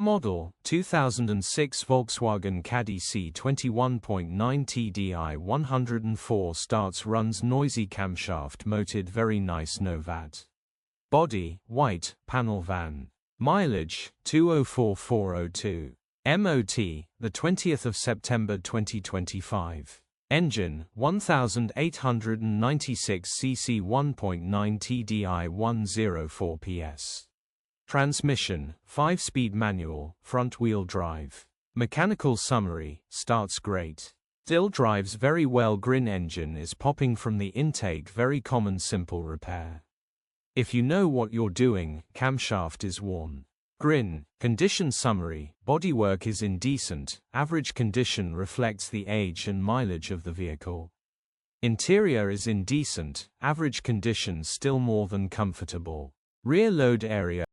Model, 2006 Volkswagen Caddy C20 1.9 TDI 104 starts runs noisy camshaft moted very nice No Vat. Body, white, panel van. Mileage, 204,402. MOT, the 20th of September 2025. Engine, 1896 cc 1.9 TDI 104 PS. Transmission, 5-speed manual, front-wheel drive. Mechanical summary, starts great. Still drives very well. Grin engine is popping from the intake. Very common simple repair. If you know what you're doing, camshaft is worn. Grin. Condition summary, bodywork is indecent, average condition reflects the age and mileage of the vehicle. Interior is indecent, average condition still more than comfortable. Rear load area